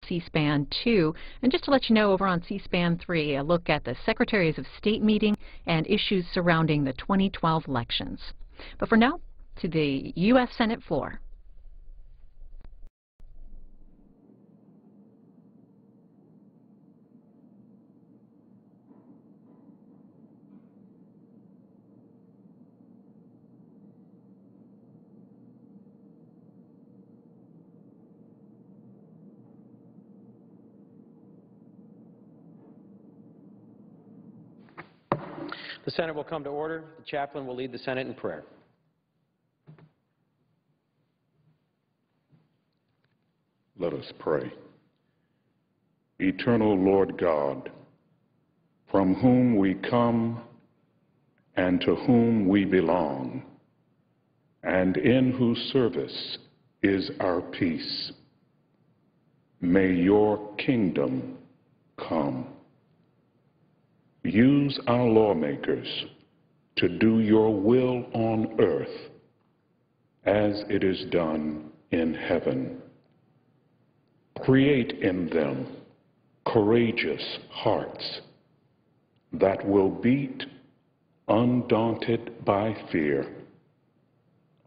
C-SPAN 2. And just to let you know, over on C-SPAN 3, a look at the Secretaries of State meeting and issues surrounding the 2012 elections. But for now, to the U.S. Senate floor. The Senate will come to order. The chaplain will lead the Senate in prayer. Let us pray. Eternal Lord God, from whom we come and to whom we belong, and in whose service is our peace, may your kingdom come. Use our lawmakers to do your will on earth as it is done in heaven. Create in them courageous hearts that will beat undaunted by fear,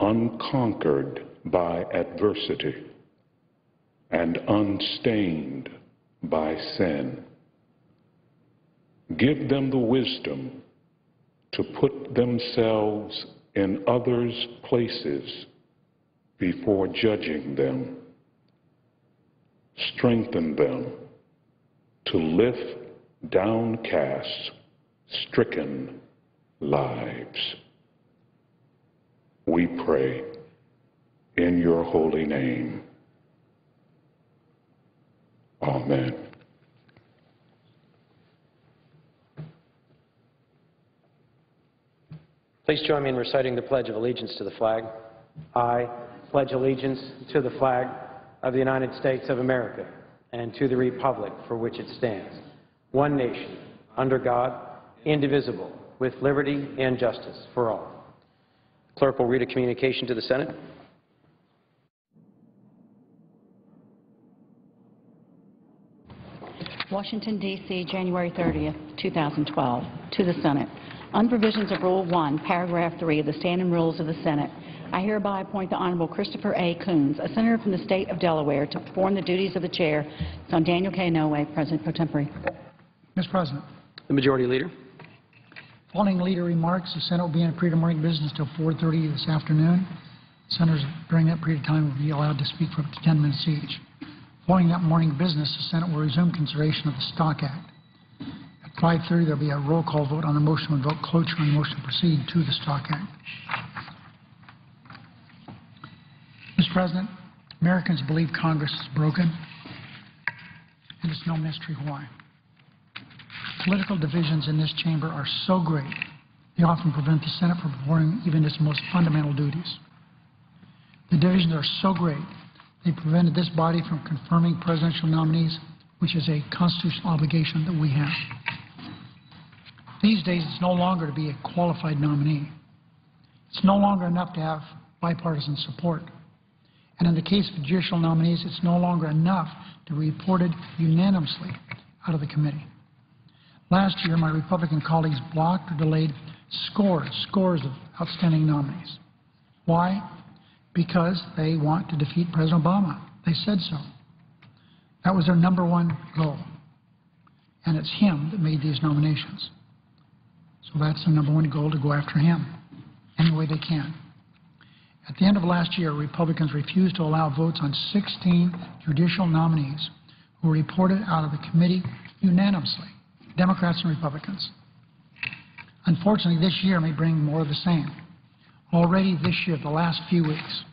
unconquered by adversity, and unstained by sin. Give them the wisdom to put themselves in others' places before judging them. Strengthen them to lift downcast, stricken lives. We pray in your holy name. Amen. Please join me in reciting the Pledge of Allegiance to the flag. I pledge allegiance to the flag of the United States of America and to the republic for which it stands, one nation, under God, indivisible, with liberty and justice for all. Clerk will read a communication to the Senate. Washington, D.C., January 30th, 2012. To the Senate. On provisions of Rule 1, Paragraph 3 of the Standing Rules of the Senate, I hereby appoint the Honorable Christopher A. Coons, a senator from the state of Delaware, to perform the duties of the chair. Son Daniel K. Inouye, President Pro Tempore. Mr. President. The Majority Leader. Following leader remarks, the Senate will be in a period of morning business until 4:30 this afternoon. Senators during that period of time will be allowed to speak for up to 10 minutes each. Following that morning business, the Senate will resume consideration of the Stock Act. At 5:30, there will be a roll call vote on the motion and vote cloture on the motion to proceed to the Stock Act. Mr. President, Americans believe Congress is broken, and it's no mystery why. Political divisions in this chamber are so great, they often prevent the Senate from performing even its most fundamental duties. The divisions are so great, they prevented this body from confirming presidential nominees, which is a constitutional obligation that we have. These days, it's no longer to be a qualified nominee. It's no longer enough to have bipartisan support. And in the case of judicial nominees, it's no longer enough to be reported unanimously out of the committee. Last year, my Republican colleagues blocked or delayed scores of outstanding nominees. Why? Because they want to defeat President Obama. They said so. That was their #1 goal. And it's him that made these nominations. So that's their #1 goal, to go after him any way they can. At the end of last year, Republicans refused to allow votes on 16 judicial nominees who were reported out of the committee unanimously, Democrats and Republicans. Unfortunately, this year may bring more of the same. Already this year, the last few weeks,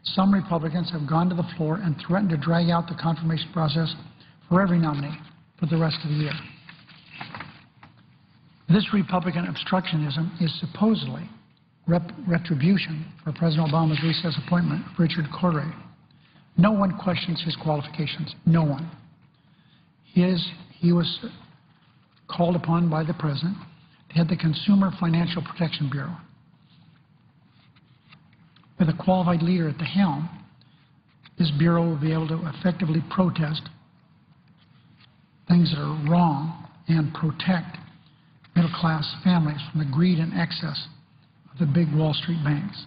some Republicans have gone to the floor and threatened to drag out the confirmation process for every nominee for the rest of the year. This Republican obstructionism is supposedly retribution for President Obama's recess appointment of Richard Cordray. No one questions his qualifications. No one. He was called upon by the President to head the Consumer Financial Protection Bureau. With a qualified leader at the helm, this bureau will be able to effectively protest things that are wrong and protect middle-class families from the greed and excess of the big Wall Street banks.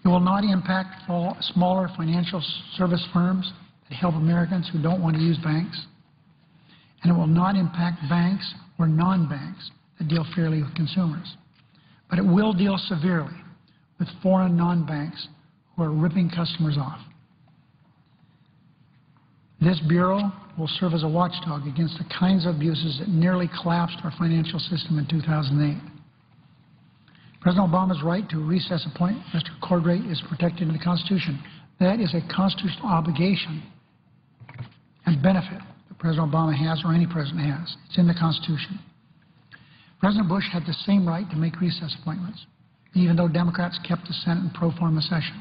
It will not impact smaller financial service firms that help Americans who don't want to use banks. And it will not impact banks or non-banks that deal fairly with consumers. But it will deal severely with foreign non-banks who are ripping customers off. This Bureau will serve as a watchdog against the kinds of abuses that nearly collapsed our financial system in 2008. President Obama's right to recess appoint Mr. Cordray is protected in the Constitution. That is a constitutional obligation and benefit that President Obama has or any president has. It's in the Constitution. President Bush had the same right to make recess appointments, even though Democrats kept the Senate in pro forma session.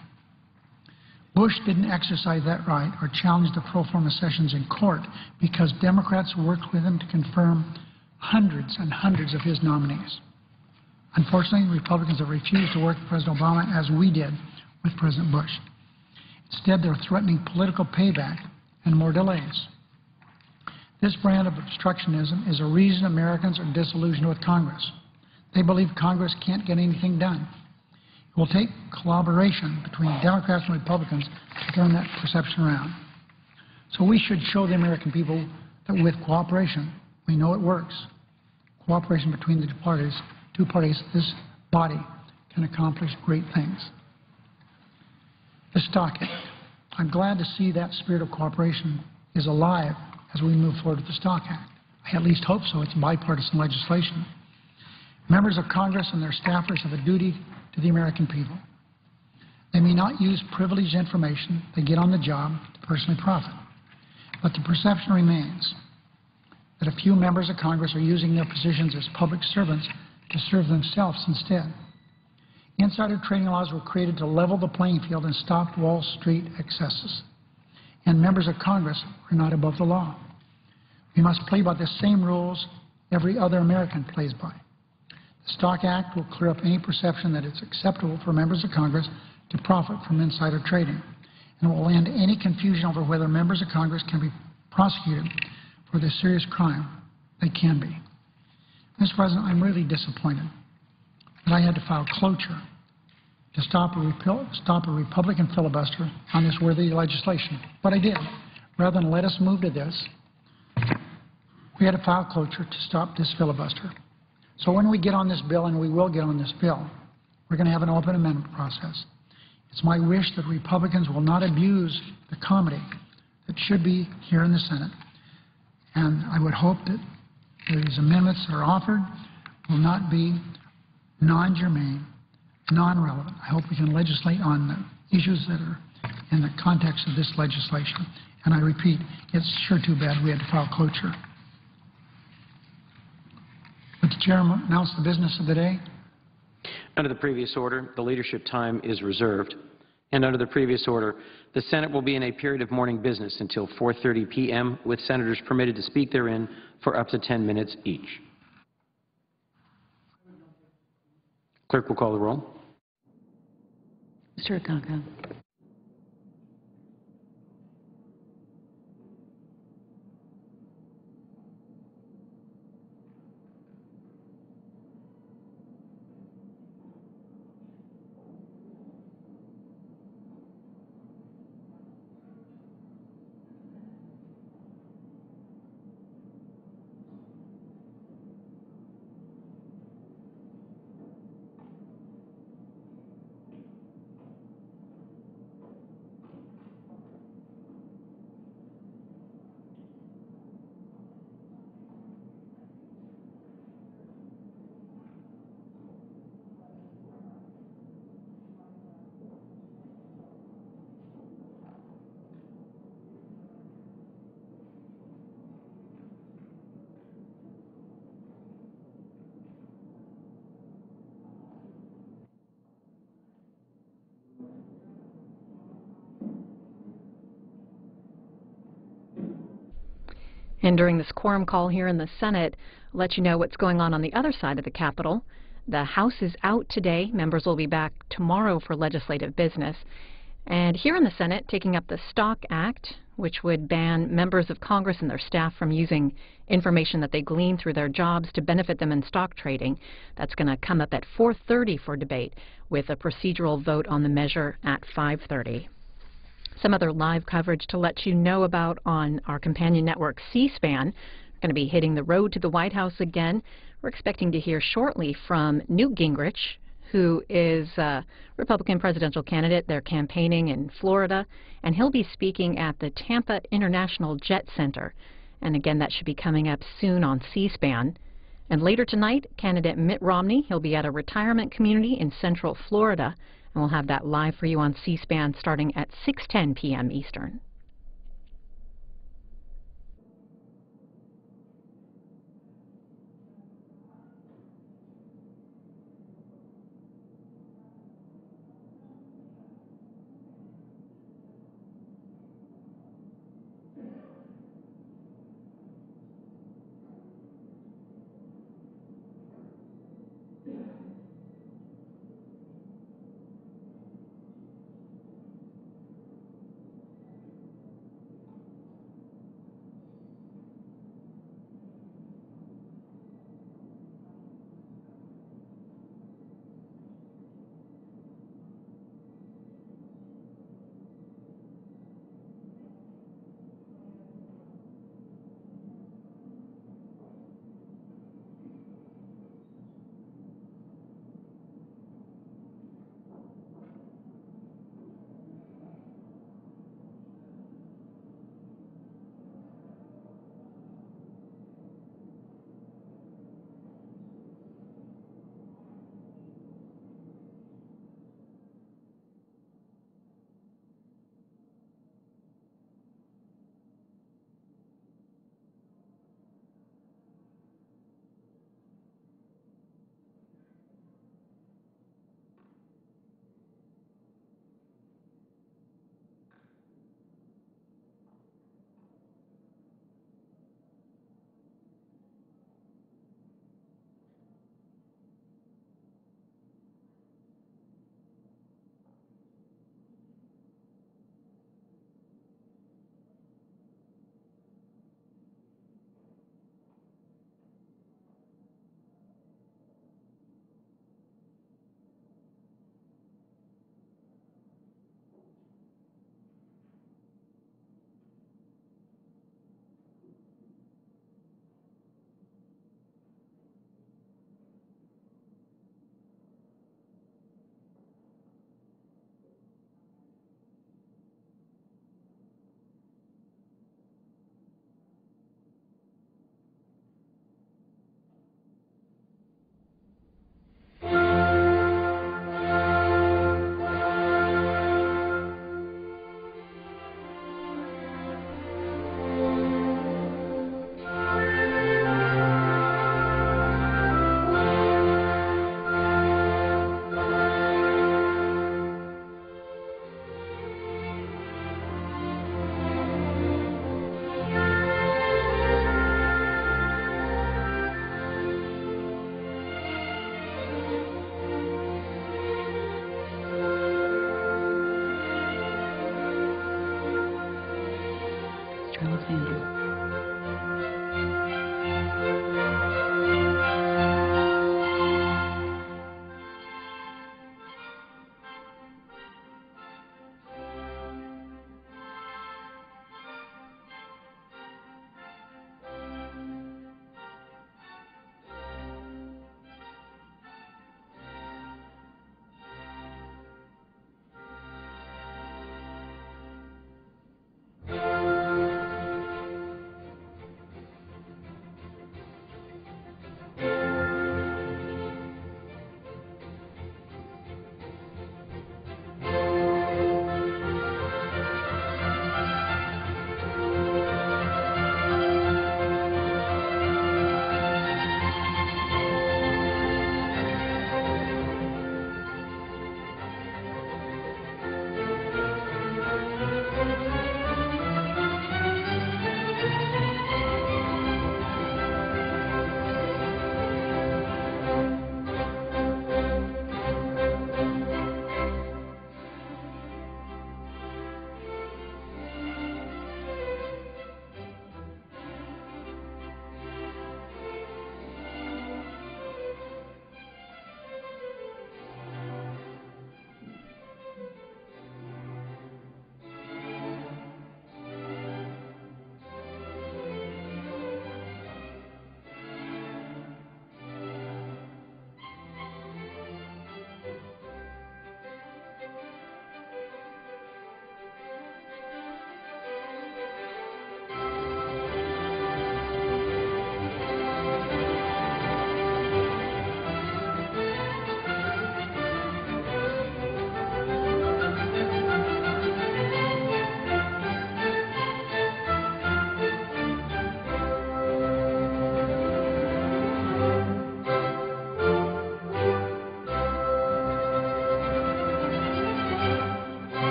Bush didn't exercise that right or challenge the pro forma sessions in court because Democrats worked with him to confirm hundreds and hundreds of his nominees. Unfortunately, Republicans have refused to work with President Obama as we did with President Bush. Instead, they're threatening political payback and more delays. This brand of obstructionism is a reason Americans are disillusioned with Congress. They believe Congress can't get anything done. It will take collaboration between Democrats and Republicans to turn that perception around. So we should show the American people that with cooperation, we know it works. Cooperation between the two parties, this body can accomplish great things. The Stock Act. I'm glad to see that spirit of cooperation is alive as we move forward with the Stock Act. I at least hope so. It's bipartisan legislation. Members of Congress and their staffers have a duty to the American people. They may not use privileged information they get on the job to personally profit, but the perception remains that a few members of Congress are using their positions as public servants to serve themselves instead. Insider trading laws were created to level the playing field and stop Wall Street excesses. And members of Congress are not above the law. We must play by the same rules every other American plays by. The Stock Act will clear up any perception that it's acceptable for members of Congress to profit from insider trading, and will end any confusion over whether members of Congress can be prosecuted for the serious crime they can be. Mr. President, I'm really disappointed that I had to file cloture to stop a Republican filibuster on this worthy legislation. But I did. Rather than let us move to this, we had to file cloture to stop this filibuster. So when we get on this bill, and we will get on this bill, we're going to have an open amendment process. It's my wish that Republicans will not abuse the comedy that should be here in the Senate. And I would hope that these amendments that are offered will not be non-germane, non-relevant. I hope we can legislate on the issues that are in the context of this legislation. And I repeat, it's sure too bad we had to file cloture. Would the Chair announce the business of the day? Under the previous order, the leadership time is reserved. And under the previous order, the Senate will be in a period of morning business until 4:30 p.m., with senators permitted to speak therein for up to 10 minutes each. Clerk will call the roll. Mr. Akaka. And during this quorum call here in the Senate, I'll let you know what's going on the other side of the Capitol. The House is out today. Members will be back tomorrow for legislative business. And here in the Senate, taking up the Stock Act, which would ban members of Congress and their staff from using information that they glean through their jobs to benefit them in stock trading. That's going to come up at 4:30 for debate, with a procedural vote on the measure at 5:30. Some other live coverage to let you know about on our companion network, C-SPAN. We're going to be hitting the road to the White House again. We're expecting to hear shortly from Newt Gingrich, who is a Republican presidential candidate. They're campaigning in Florida, and he'll be speaking at the Tampa International Jet Center. And again, that should be coming up soon on C-SPAN. And later tonight, candidate Mitt Romney, he'll be at a retirement community in Central Florida, and we'll have that live for you on C-SPAN starting at 6:10 p.m. Eastern. Alexander.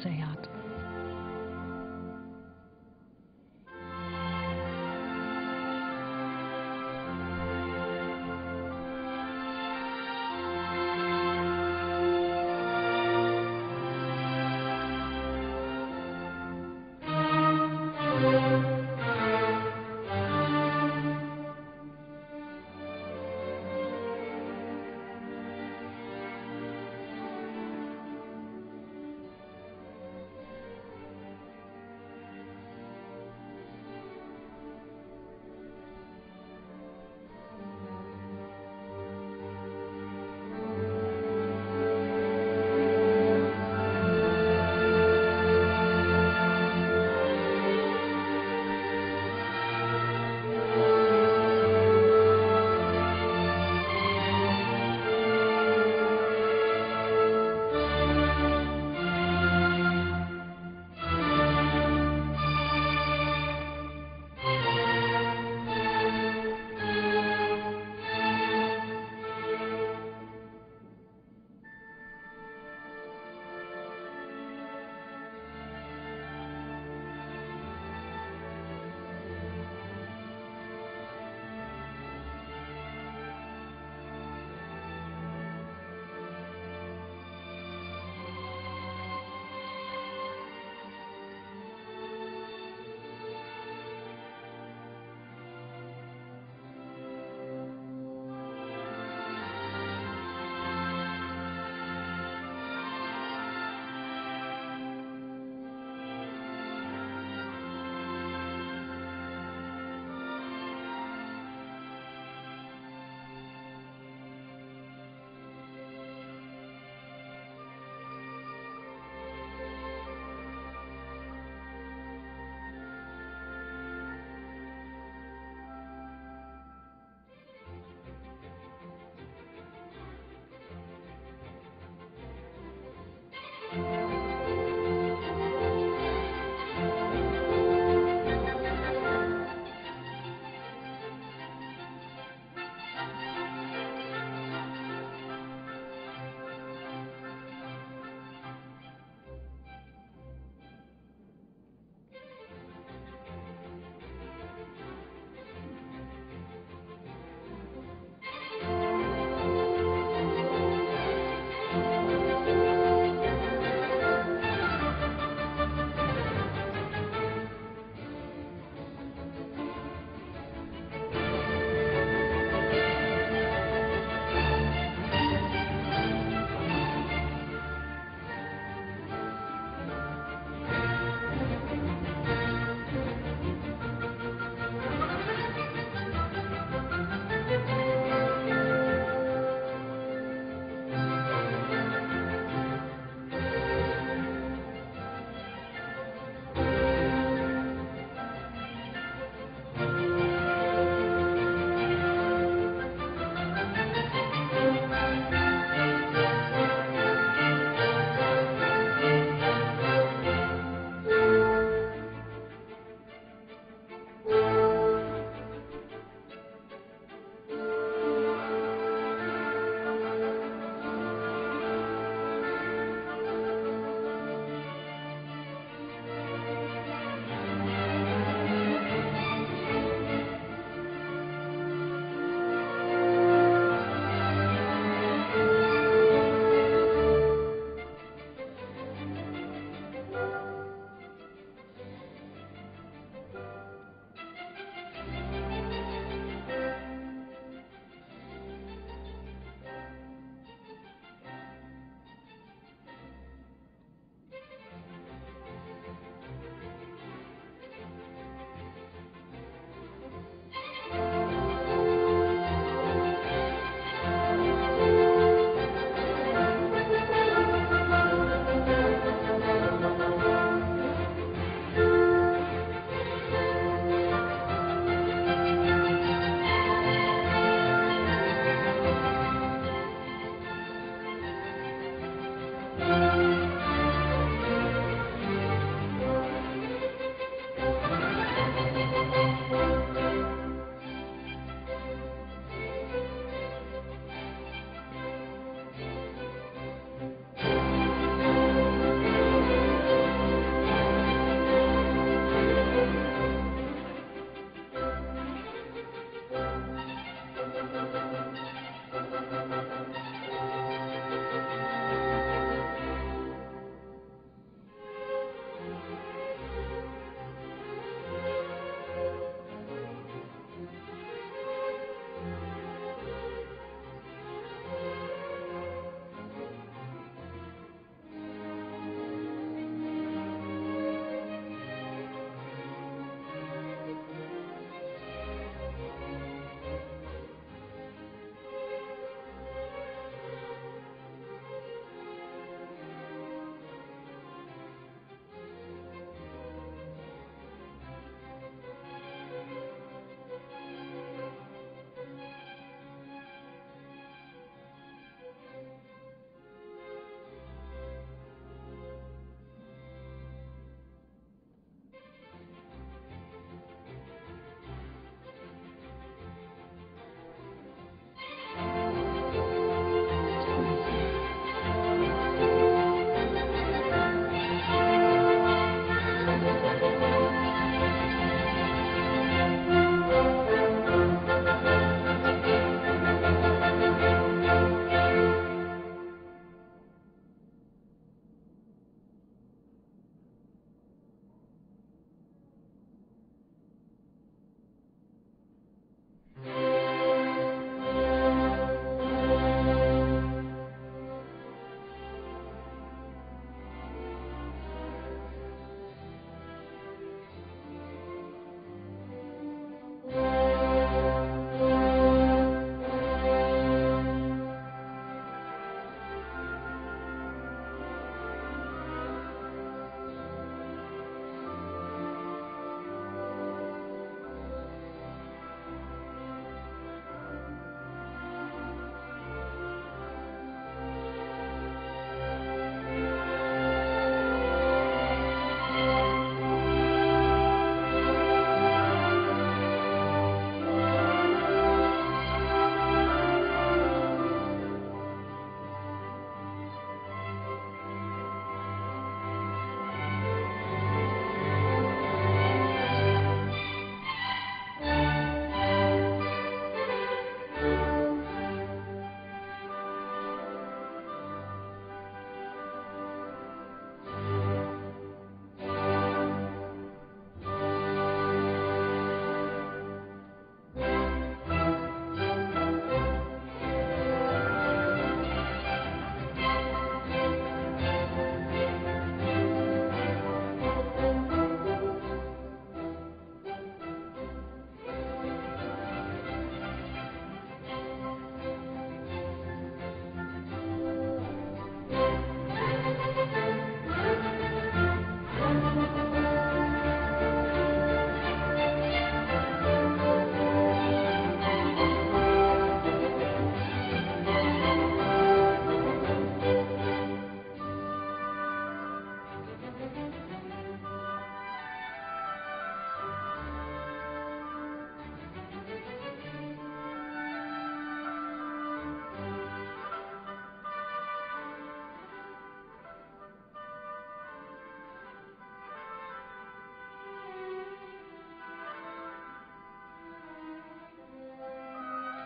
Zayat.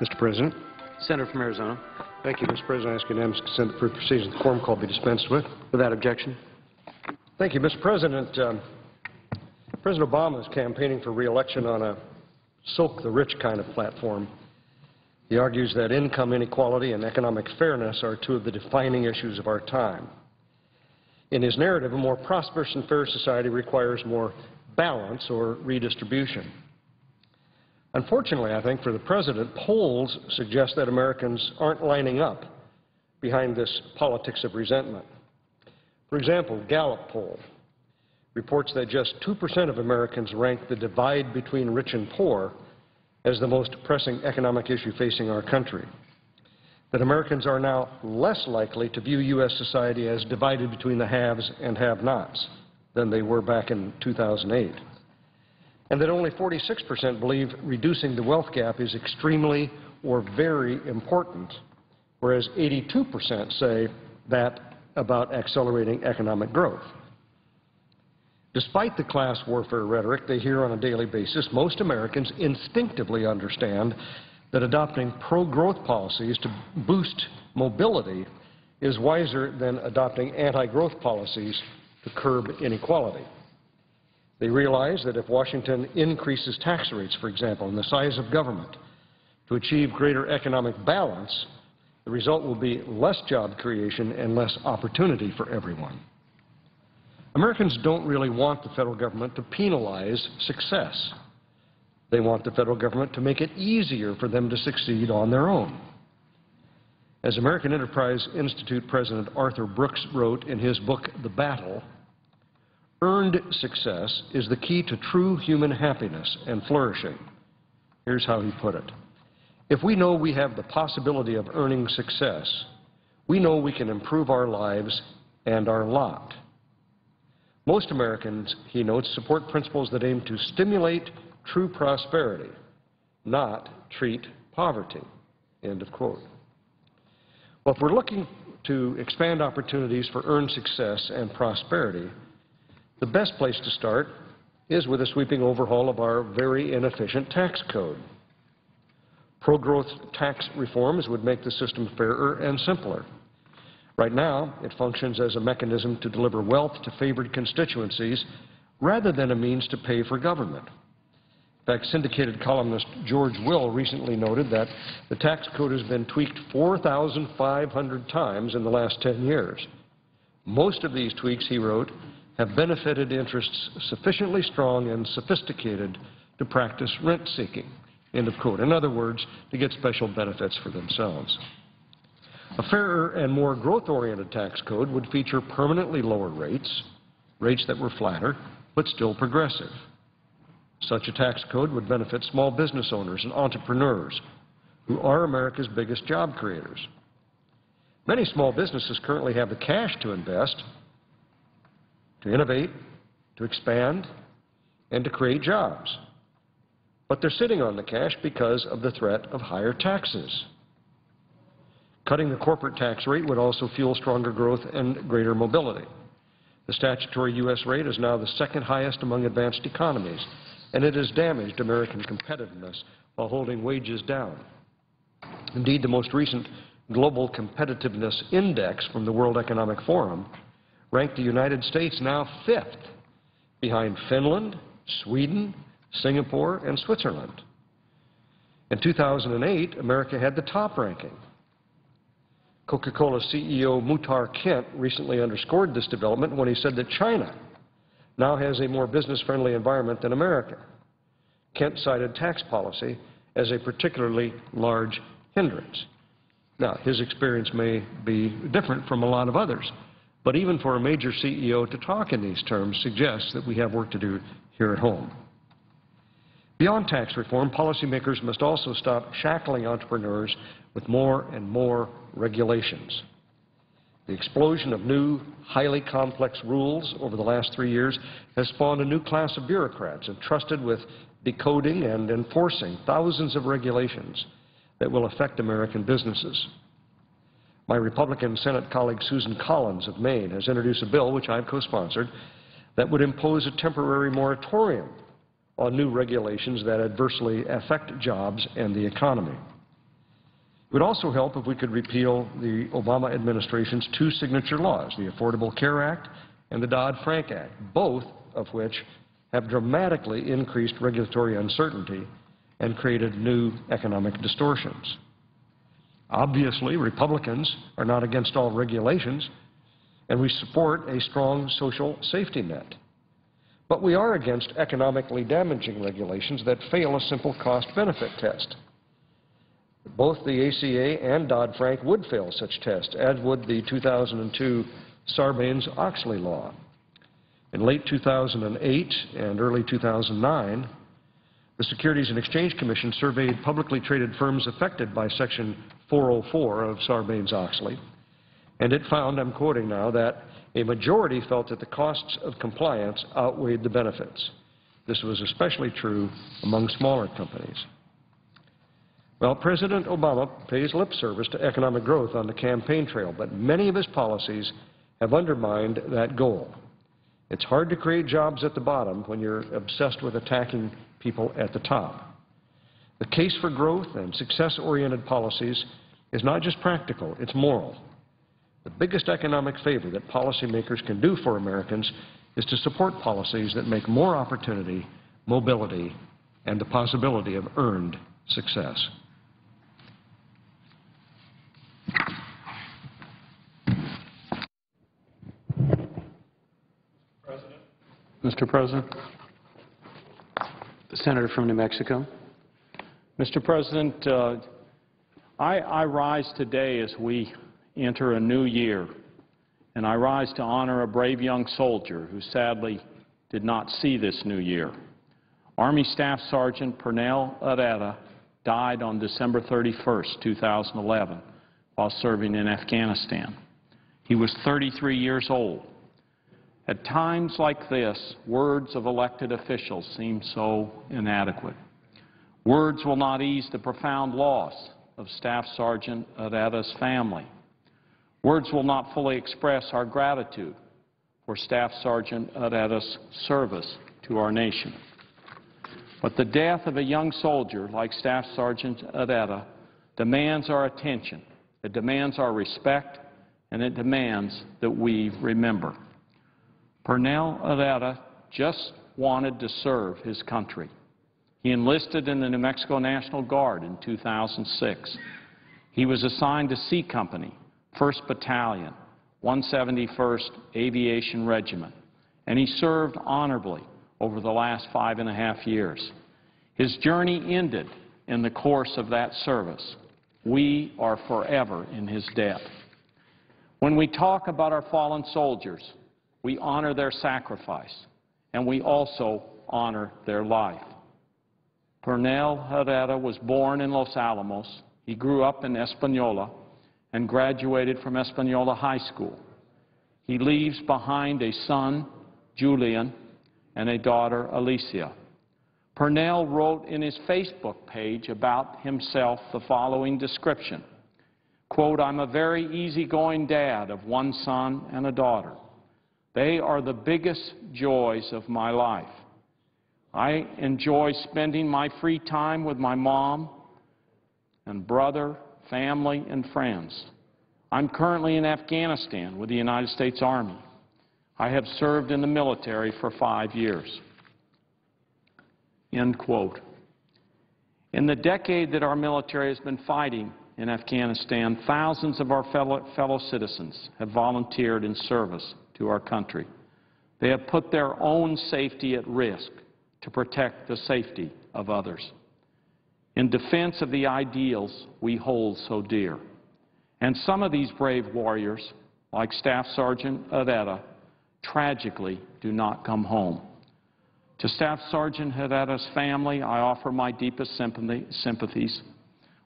Mr. President. Senator from Arizona. Thank you, Mr. President. I ask unanimous consent that proceedings the quorum call be dispensed with. Without objection. Thank you, Mr. President. President Obama is campaigning for re-election on a soak the rich kind of platform. He argues that income inequality and economic fairness are two of the defining issues of our time. In his narrative, a more prosperous and fair society requires more balance or redistribution. Unfortunately, I think, for the President, polls suggest that Americans aren't lining up behind this politics of resentment. For example, Gallup poll reports that just 2% of Americans rank the divide between rich and poor as the most pressing economic issue facing our country. That Americans are now less likely to view U.S. society as divided between the haves and have-nots than they were back in 2008. And that only 46% believe reducing the wealth gap is extremely or very important, whereas 82% say that about accelerating economic growth. Despite the class warfare rhetoric they hear on a daily basis, most Americans instinctively understand that adopting pro-growth policies to boost mobility is wiser than adopting anti-growth policies to curb inequality. They realize that if Washington increases tax rates, for example, and the size of government to achieve greater economic balance, the result will be less job creation and less opportunity for everyone. Americans don't really want the federal government to penalize success. They want the federal government to make it easier for them to succeed on their own. As American Enterprise Institute President Arthur Brooks wrote in his book, The Battle, earned success is the key to true human happiness and flourishing. Here's how he put it. If we know we have the possibility of earning success, we know we can improve our lives and our lot. Most Americans, he notes, support principles that aim to stimulate true prosperity, not treat poverty. End of quote. Well, if we're looking to expand opportunities for earned success and prosperity, the best place to start is with a sweeping overhaul of our very inefficient tax code. Pro-growth tax reforms would make the system fairer and simpler. Right now, it functions as a mechanism to deliver wealth to favored constituencies rather than a means to pay for government. In fact, syndicated columnist George Will recently noted that the tax code has been tweaked 4,500 times in the last 10 years. Most of these tweaks, he wrote, have benefited interests sufficiently strong and sophisticated to practice rent-seeking, end of quote. In other words, to get special benefits for themselves. A fairer and more growth-oriented tax code would feature permanently lower rates, rates that were flatter, but still progressive. Such a tax code would benefit small business owners and entrepreneurs, who are America's biggest job creators. Many small businesses currently have the cash to invest, to innovate, to expand, and to create jobs. But they're sitting on the cash because of the threat of higher taxes. Cutting the corporate tax rate would also fuel stronger growth and greater mobility. The statutory U.S. rate is now the second highest among advanced economies, and it has damaged American competitiveness while holding wages down. Indeed, the most recent Global Competitiveness Index from the World Economic Forum ranked the United States now 5th, behind Finland, Sweden, Singapore, and Switzerland. In 2008, America had the top ranking. Coca-Cola CEO Muhtar Kent recently underscored this development when he said that China now has a more business-friendly environment than America. Kent cited tax policy as a particularly large hindrance. Now, his experience may be different from a lot of others, but even for a major CEO to talk in these terms suggests that we have work to do here at home. Beyond tax reform, policymakers must also stop shackling entrepreneurs with more and more regulations. The explosion of new, highly complex rules over the last 3 years has spawned a new class of bureaucrats entrusted with decoding and enforcing thousands of regulations that will affect American businesses. My Republican Senate colleague Susan Collins of Maine has introduced a bill, which I've co-sponsored, that would impose a temporary moratorium on new regulations that adversely affect jobs and the economy. It would also help if we could repeal the Obama administration's two signature laws, the Affordable Care Act and the Dodd-Frank Act, both of which have dramatically increased regulatory uncertainty and created new economic distortions. Obviously, Republicans are not against all regulations, and we support a strong social safety net. But we are against economically damaging regulations that fail a simple cost-benefit test. Both the ACA and Dodd-Frank would fail such tests, as would the 2002 Sarbanes-Oxley law. In late 2008 and early 2009, the Securities and Exchange Commission surveyed publicly traded firms affected by Section 404 of Sarbanes-Oxley, and it found, I'm quoting now, that a majority felt that the costs of compliance outweighed the benefits. This was especially true among smaller companies. Well, President Obama pays lip service to economic growth on the campaign trail, but many of his policies have undermined that goal. It's hard to create jobs at the bottom when you're obsessed with attacking people at the top. The case for growth and success-oriented policies is not just practical, it's moral. The biggest economic favor that policymakers can do for Americans is to support policies that make more opportunity, mobility, and the possibility of earned success. Mr. President. The Senator from New Mexico. Mr. President, I rise today as we enter a new year, and I rise to honor a brave young soldier who sadly did not see this new year. Army Staff Sergeant Pernell Herrera died on December 31st, 2011, while serving in Afghanistan. He was 33 years old. At times like this, words of elected officials seem so inadequate. Words will not ease the profound loss of Staff Sergeant Herrera's family. Words will not fully express our gratitude for Staff Sergeant Herrera's service to our nation. But the death of a young soldier like Staff Sergeant Herrera demands our attention, it demands our respect, and it demands that we remember. Pernell Herrera just wanted to serve his country. He enlisted in the New Mexico National Guard in 2006. He was assigned to C Company, 1st Battalion, 171st Aviation Regiment, and he served honorably over the last 5.5 years. His journey ended in the course of that service. We are forever in his debt. When we talk about our fallen soldiers, we honor their sacrifice, and we also honor their life. Pernell Herrera was born in Los Alamos. He grew up in Espanola and graduated from Espanola High School. He leaves behind a son, Julian, and a daughter, Alicia. Pernell wrote in his Facebook page about himself the following description, quote, "I'm a very easygoing dad of one son and a daughter. They are the biggest joys of my life. I enjoy spending my free time with my mom and brother, family, and friends. I'm currently in Afghanistan with the United States Army. I have served in the military for 5 years." End quote. In the decade that our military has been fighting in Afghanistan, thousands of our fellow citizens have volunteered in service to our country. They have put their own safety at risk to protect the safety of others, in defense of the ideals we hold so dear. And some of these brave warriors, like Staff Sergeant Herrera, tragically do not come home. To Staff Sergeant Herrera's family, I offer my deepest sympathies.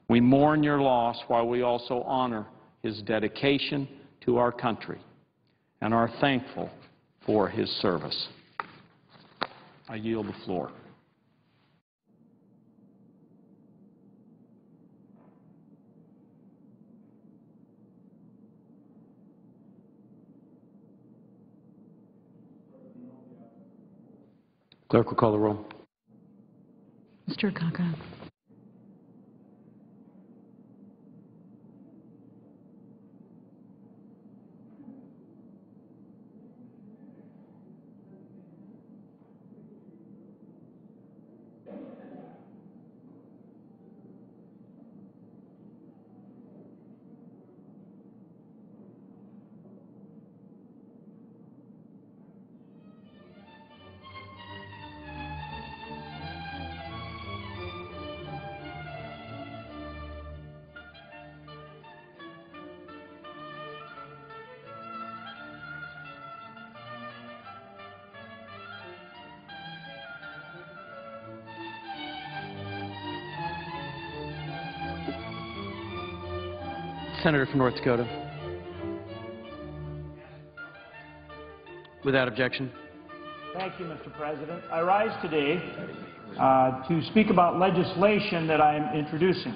We mourn your loss while we also honor his dedication to our country and are thankful for his service. I yield the floor. Clerk will call the roll. Mr. Akaka. Senator from North Dakota. Without objection. Thank you, Mr. President. I rise today to speak about legislation that I am introducing.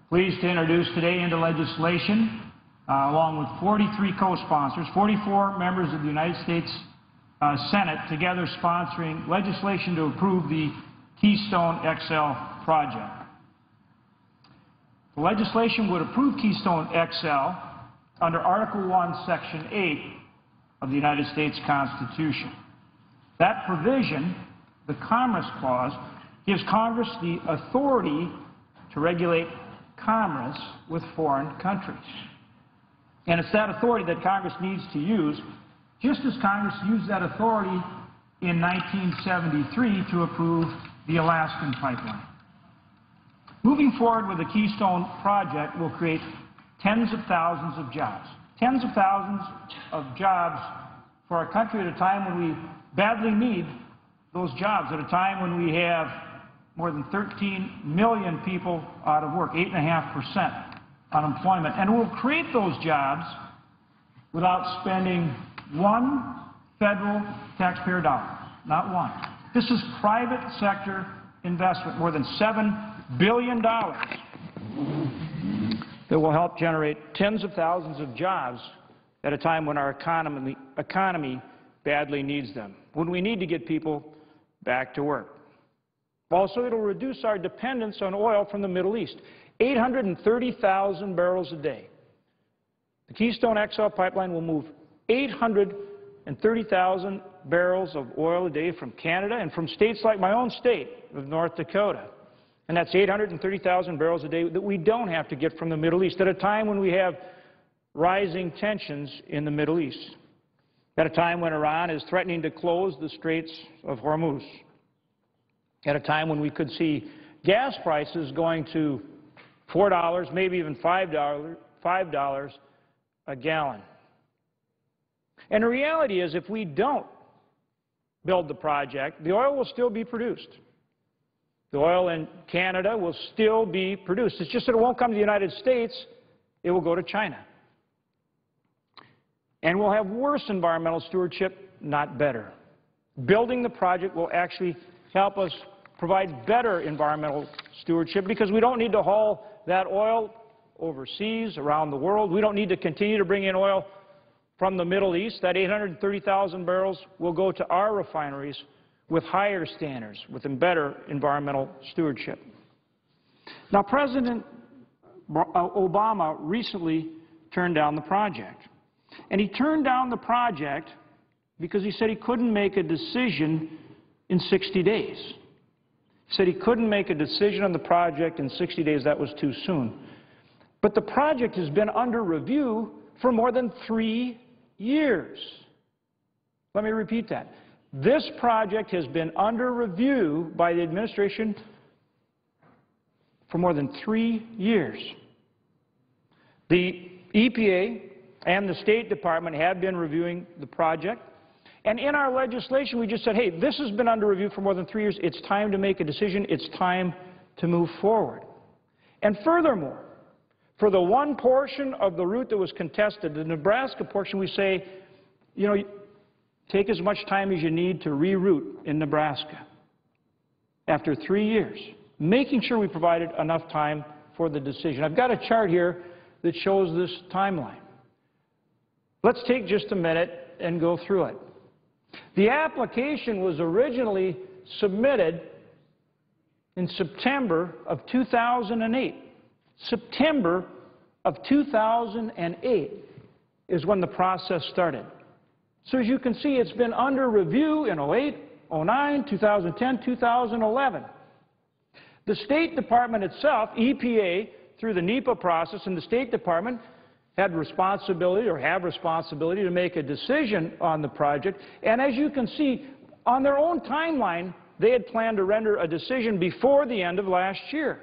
Pleased to introduce today into legislation, along with 43 co-sponsors, 44 members of the United States Senate, together sponsoring legislation to approve the Keystone XL project. The legislation would approve Keystone XL under Article 1, Section 8 of the United States Constitution. That provision, the Commerce Clause, gives Congress the authority to regulate commerce with foreign countries. And it's that authority that Congress needs to use, just as Congress used that authority in 1973 to approve the Alaskan pipeline. Moving forward with the Keystone project will create tens of thousands of jobs. Tens of thousands of jobs for our country at a time when we badly need those jobs, at a time when we have more than 13 million people out of work, 8.5% unemployment. And we'll create those jobs without spending one federal taxpayer dollar, not one. This is private sector investment, more than $7 billion, that will help generate tens of thousands of jobs at a time when our economy badly needs them, when we need to get people back to work. Also, it'll reduce our dependence on oil from the Middle East, 830,000 barrels a day. The Keystone XL pipeline will move 830,000 barrels of oil a day from Canada and from states like my own state of North Dakota. And that's 830,000 barrels a day that we don't have to get from the Middle East at a time when we have rising tensions in the Middle East, at a time when Iran is threatening to close the Straits of Hormuz, at a time when we could see gas prices going to $4, maybe even $5 a gallon. And the reality is, if we don't build the project, the oil will still be produced. The oil in Canada will still be produced. It's just that it won't come to the United States. It will go to China. And we'll have worse environmental stewardship, not better. Building the project will actually help us provide better environmental stewardship because we don't need to haul that oil overseas, around the world. We don't need to continue to bring in oil from the Middle East. That 830,000 barrels will go to our refineries with higher standards, with better environmental stewardship. Now, President Obama recently turned down the project. And he turned down the project because he said he couldn't make a decision in 60 days. He said he couldn't make a decision on the project in 60 days. That was too soon. But the project has been under review for more than 3 years. Let me repeat that. This project has been under review by the administration for more than 3 years. The EPA and the State Department have been reviewing the project. And in our legislation, we just said, hey, this has been under review for more than 3 years. It's time to make a decision. It's time to move forward. And furthermore, for the one portion of the route that was contested, the Nebraska portion, we say, you know, take as much time as you need to reroute in Nebraska after 3 years, making sure we provided enough time for the decision. I've got a chart here that shows this timeline. Let's take just a minute and go through it. The application was originally submitted in September of 2008. September of 2008 is when the process started. So as you can see, it's been under review in 08, 09, 2010, 2011. The State Department itself, EPA, through the NEPA process, and the State Department had responsibility or have responsibility to make a decision on the project. And as you can see, on their own timeline, they had planned to render a decision before the end of last year.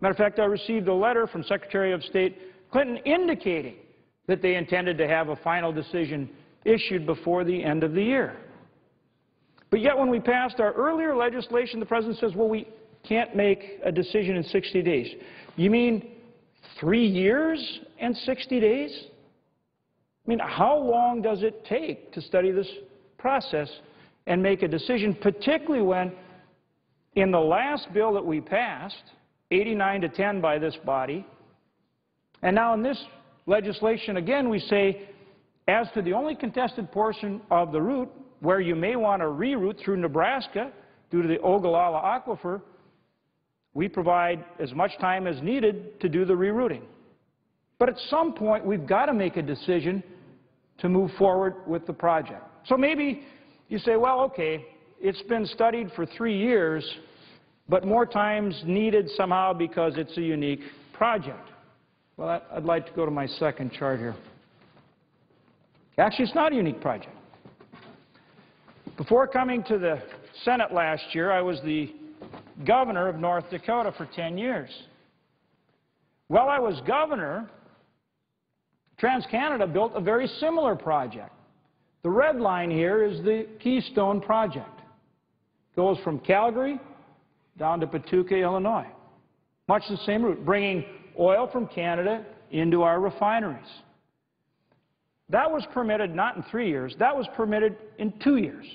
Matter of fact, I received a letter from Secretary of State Clinton indicating that they intended to have a final decision issued before the end of the year. But yet when we passed our earlier legislation, the President says, well, we can't make a decision in 60 days. You mean 3 years and 60 days? I mean, how long does it take to study this process and make a decision, particularly when in the last bill that we passed, 89-10 by this body, and now in this legislation, again, we say, as to the only contested portion of the route where you may want to reroute through Nebraska due to the Ogallala Aquifer, we provide as much time as needed to do the rerouting. But at some point, we've got to make a decision to move forward with the project. So maybe you say, well, okay, it's been studied for 3 years, but more time's needed somehow because it's a unique project. Well, I'd like to go to my second chart here. Actually, it's not a unique project. Before coming to the Senate last year, I was the governor of North Dakota for 10 years. While I was governor, TransCanada built a very similar project. The red line here is the Keystone Project. It goes from Calgary down to Pawtucket, Illinois. Much the same route, bringing oil from Canada into our refineries. That was permitted not in 3 years, that was permitted in 2 years.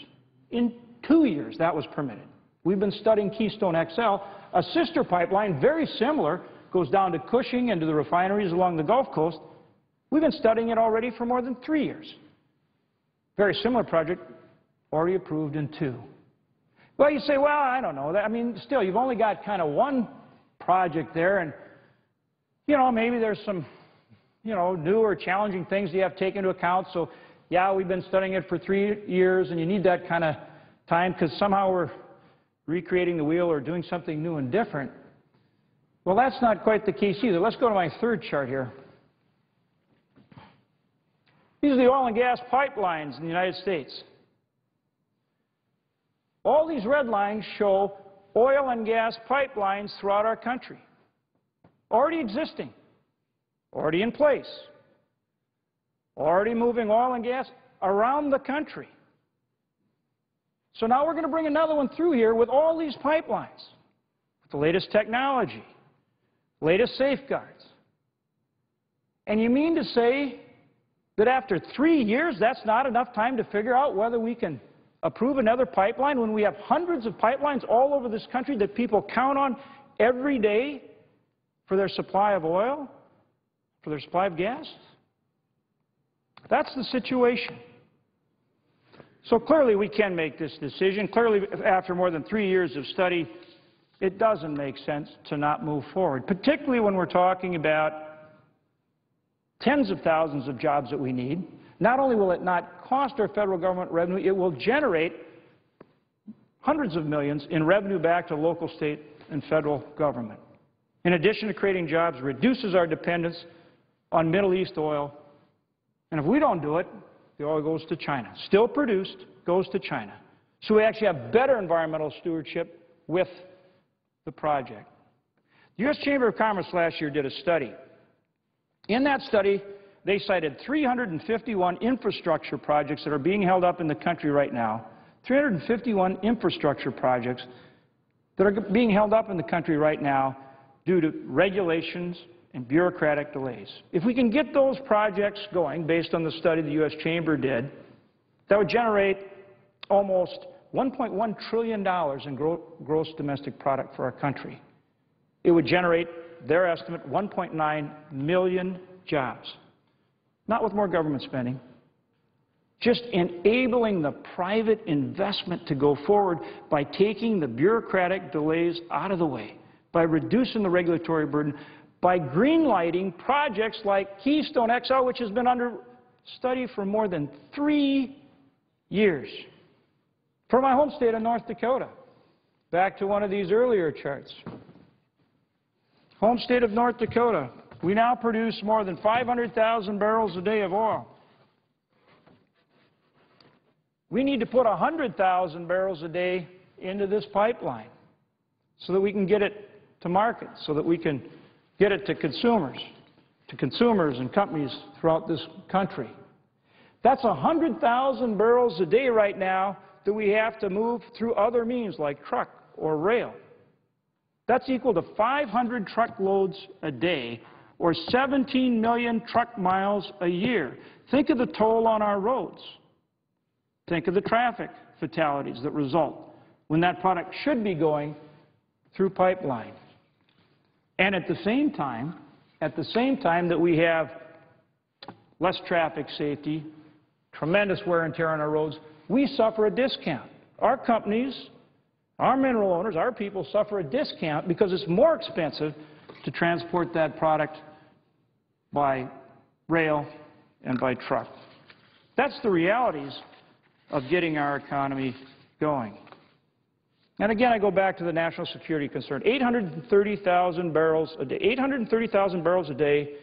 In 2 years, that was permitted. We've been studying Keystone XL, a sister pipeline, very similar, goes down to Cushing and to the refineries along the Gulf Coast. We've been studying it already for more than 3 years. Very similar project, already approved in 2. Well, you say, well, I don't know. I mean, still, you've only got kind of one project there, and, you know, maybe there's some, you know, new or challenging things you have to take into account. So, yeah, we've been studying it for 3 years, and you need that kind of time because somehow we're recreating the wheel or doing something new and different. Well, that's not quite the case either. Let's go to my third chart here. These are the oil and gas pipelines in the United States. All these red lines show oil and gas pipelines throughout our country. Already existing, already in place, already moving oil and gas around the country. So now we're going to bring another one through here with all these pipelines, with the latest technology, latest safeguards. And you mean to say that after 3 years, that's not enough time to figure out whether we can approve another pipeline when we have hundreds of pipelines all over this country that people count on every day for their supply of oil, for their supply of gas? That's the situation. So clearly we can make this decision. Clearly, after more than 3 years of study, it doesn't make sense to not move forward, particularly when we're talking about tens of thousands of jobs that we need. Not only will it not cost our federal government revenue, it will generate hundreds of millions in revenue back to local, state, and federal government. In addition to creating jobs, reduces our dependence on Middle East oil. And if we don't do it, the oil goes to China. Still produced, goes to China. So we actually have better environmental stewardship with the project. The U.S. Chamber of Commerce last year did a study. In that study, they cited 351 infrastructure projects that are being held up in the country right now. 351 infrastructure projects that are being held up in the country right now due to regulations and bureaucratic delays. If we can get those projects going, based on the study the U.S. Chamber did, that would generate almost $1.1 trillion in gross domestic product for our country. It would generate, their estimate, 1.9 million jobs. Not with more government spending, just enabling the private investment to go forward by taking the bureaucratic delays out of the way, by reducing the regulatory burden, by greenlighting projects like Keystone XL, which has been under study for more than 3 years. For my home state of North Dakota, back to one of these earlier charts. Home state of North Dakota, we now produce more than 500,000 barrels a day of oil. We need to put 100,000 barrels a day into this pipeline so that we can get it to market, so that we can get it to consumers and companies throughout this country. That's 100,000 barrels a day right now that we have to move through other means like truck or rail. That's equal to 500 truckloads a day or 17 million truck miles a year. Think of the toll on our roads. Think of the traffic fatalities that result when that product should be going through pipeline. And at the same time that we have less traffic safety, tremendous wear and tear on our roads, we suffer a discount. Our companies, our mineral owners, our people suffer a discount because it's more expensive to transport that product by rail and by truck. That's the realities of getting our economy going. And again, I go back to the national security concern. 830,000 barrels a day, 830,000 barrels a day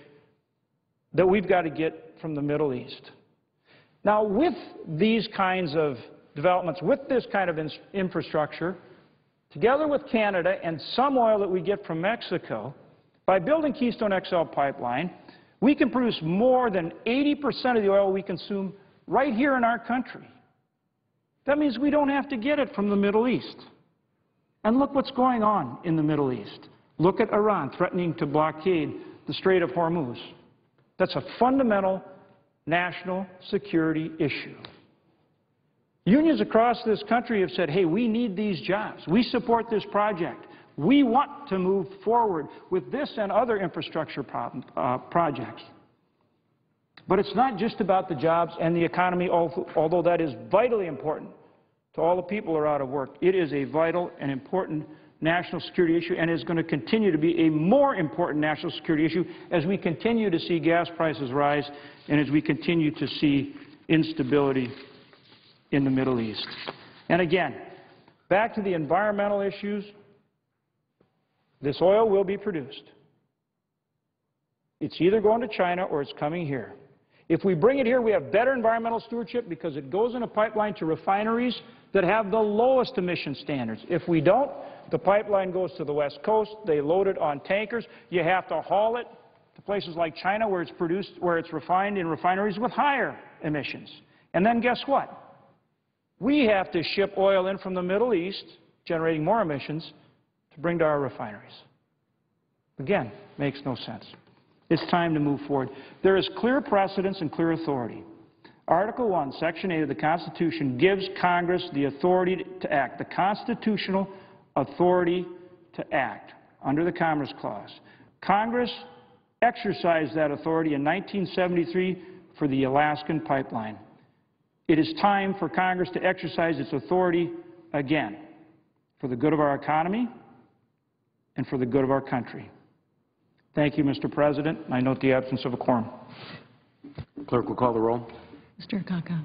that we've got to get from the Middle East. Now, with these kinds of developments, with this kind of infrastructure, together with Canada and some oil that we get from Mexico, by building Keystone XL pipeline, we can produce more than 80% of the oil we consume right here in our country. That means we don't have to get it from the Middle East. And look what's going on in the Middle East. Look at Iran threatening to blockade the Strait of Hormuz. That's a fundamental national security issue. Unions across this country have said, hey, we need these jobs. We support this project. We want to move forward with this and other infrastructure projects. But it's not just about the jobs and the economy, although that is vitally important to all the people who are out of work. It is a vital and important national security issue and is going to continue to be a more important national security issue as we continue to see gas prices rise and as we continue to see instability in the Middle East. And again, back to the environmental issues, this oil will be produced. It's either going to China or it's coming here. If we bring it here, we have better environmental stewardship because it goes in a pipeline to refineries that have the lowest emission standards. If we don't, the pipeline goes to the West Coast, they load it on tankers, you have to haul it to places like China where it's produced, where it's refined in refineries with higher emissions. And then guess what? We have to ship oil in from the Middle East, generating more emissions, to bring to our refineries. Again, makes no sense. It's time to move forward. There is clear precedence and clear authority. Article 1, Section 8 of the Constitution gives Congress the authority to act, the constitutional authority to act under the Commerce Clause. Congress exercised that authority in 1973 for the Alaskan pipeline. It is time for Congress to exercise its authority again for the good of our economy and for the good of our country. Thank you, Mr. President. I note the absence of a quorum. Clerk will call the roll. Mr. Akaka.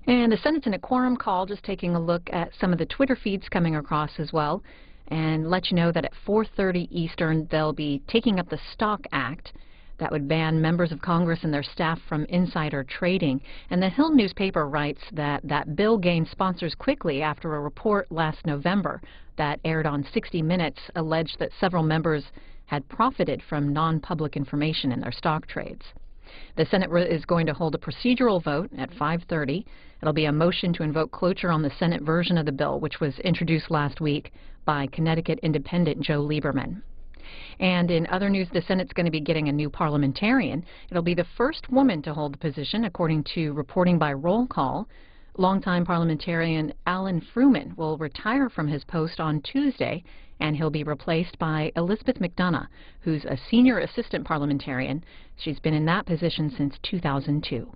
And the Senate's in a quorum call, just taking a look at some of the Twitter feeds coming across as well, and let you know that at 4:30 Eastern they'll be taking up the Stock Act that would ban members of Congress and their staff from insider trading. And the Hill newspaper writes that that bill gained sponsors quickly after a report last November that aired on 60 Minutes alleged that several members had profited from non-public information in their stock trades. The Senate is going to hold a procedural vote at 5:30. It'll be a motion to invoke cloture on the Senate version of the bill, which was introduced last week by Connecticut Independent Joe Lieberman. And in other news, the Senate's going to be getting a new parliamentarian. It'll be the first woman to hold the position, according to reporting by Roll Call. Longtime parliamentarian Alan Fruman will retire from his post on Tuesday, and he'll be replaced by Elizabeth McDonough, who's a senior assistant parliamentarian. She's been in that position since 2002.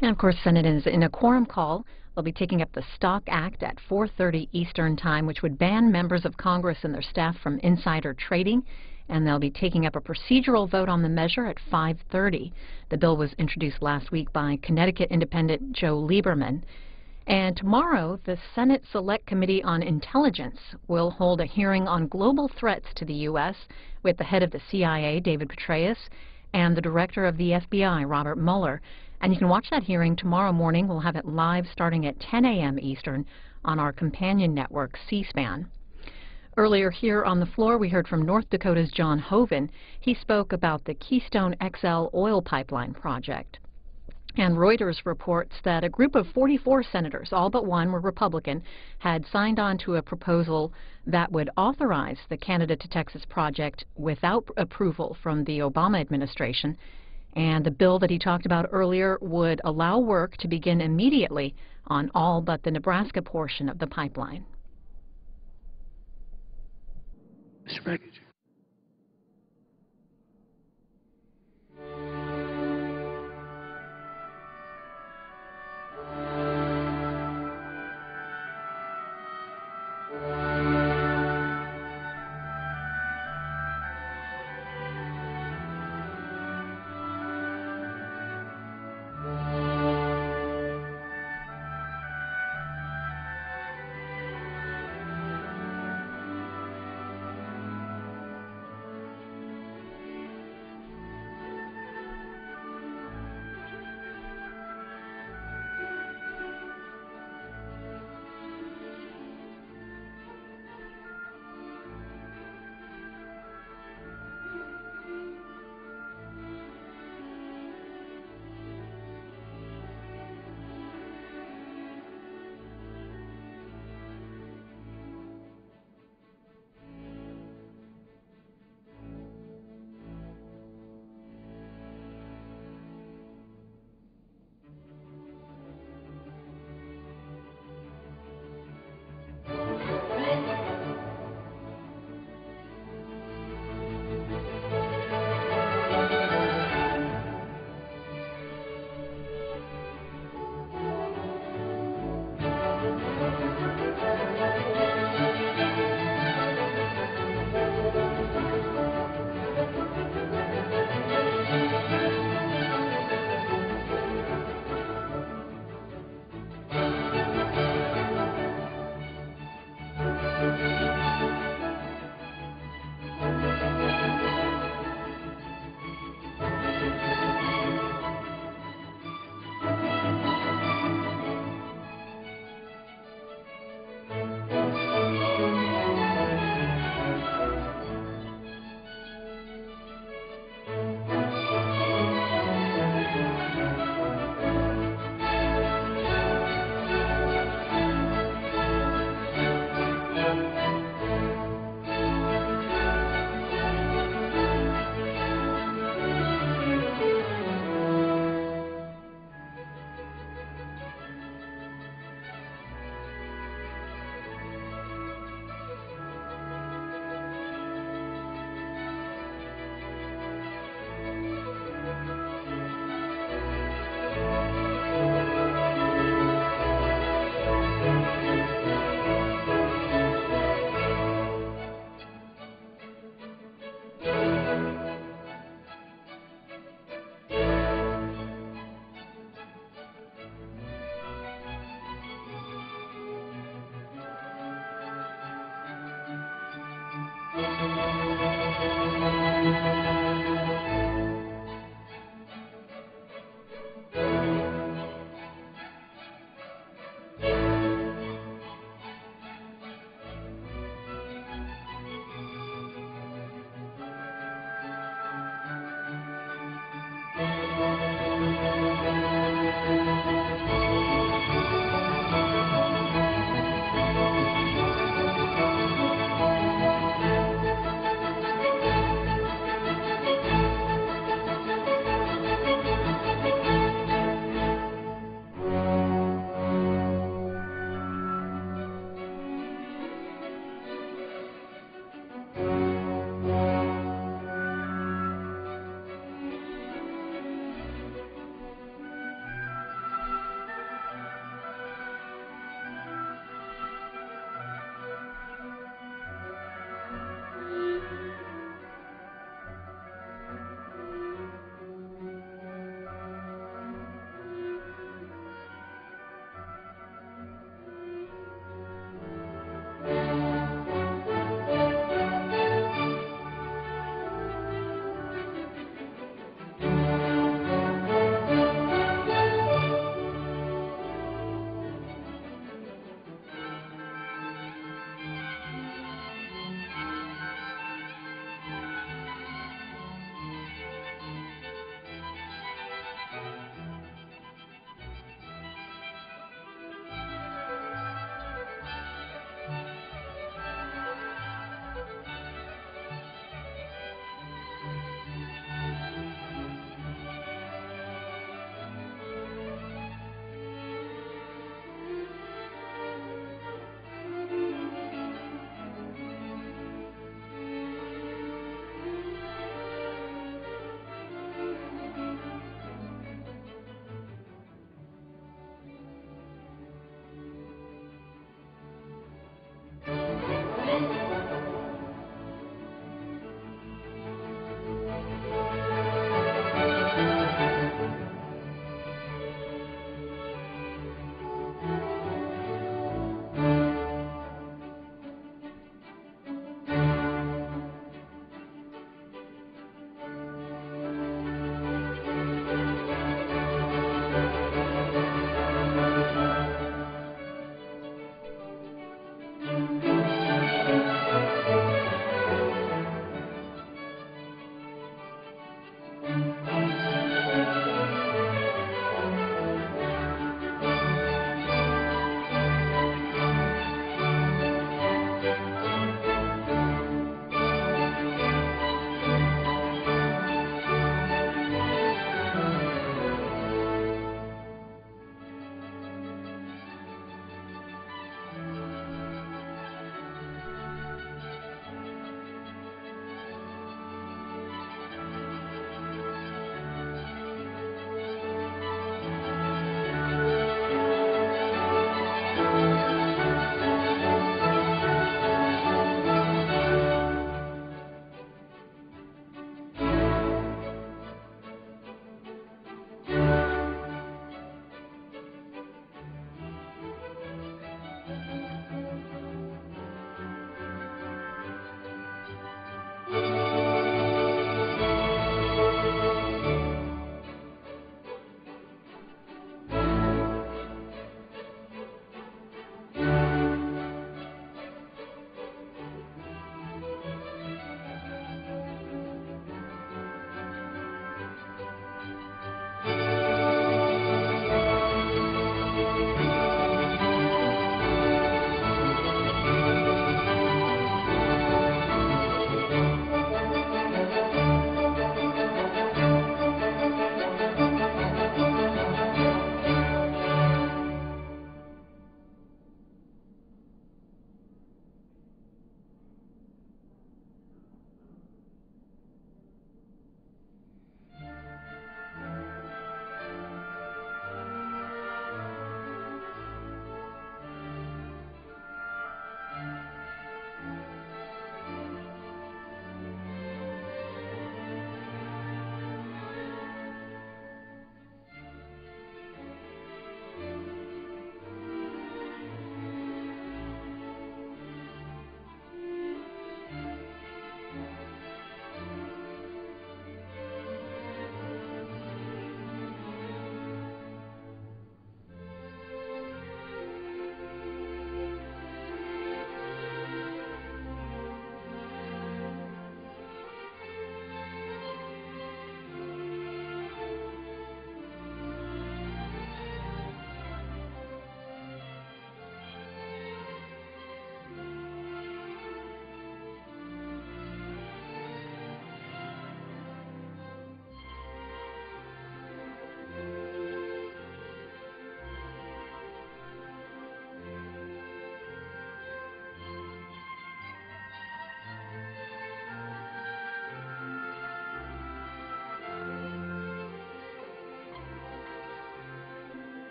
And of course, Senate is in a quorum call. They'll be taking up the Stock Act at 4:30 Eastern Time, which would ban members of Congress and their staff from insider trading. And they'll be taking up a procedural vote on the measure at 5:30. The bill was introduced last week by Connecticut Independent Joe Lieberman. And tomorrow, the Senate Select Committee on Intelligence will hold a hearing on global threats to the U.S. with the head of the CIA, David Petraeus, and the director of the FBI, Robert Mueller. And you can watch that hearing tomorrow morning. We'll have it live starting at 10 a.m. Eastern on our companion network, C-SPAN. Earlier here on the floor, we heard from North Dakota's John Hoeven. He spoke about the Keystone XL oil pipeline project. And Reuters reports that a group of 44 senators, all but one were Republican, had signed on to a proposal that would authorize the Canada to Texas project without approval from the Obama administration. And the bill that he talked about earlier would allow work to begin immediately on all but the Nebraska portion of the pipeline. Mr. Baggage.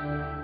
you.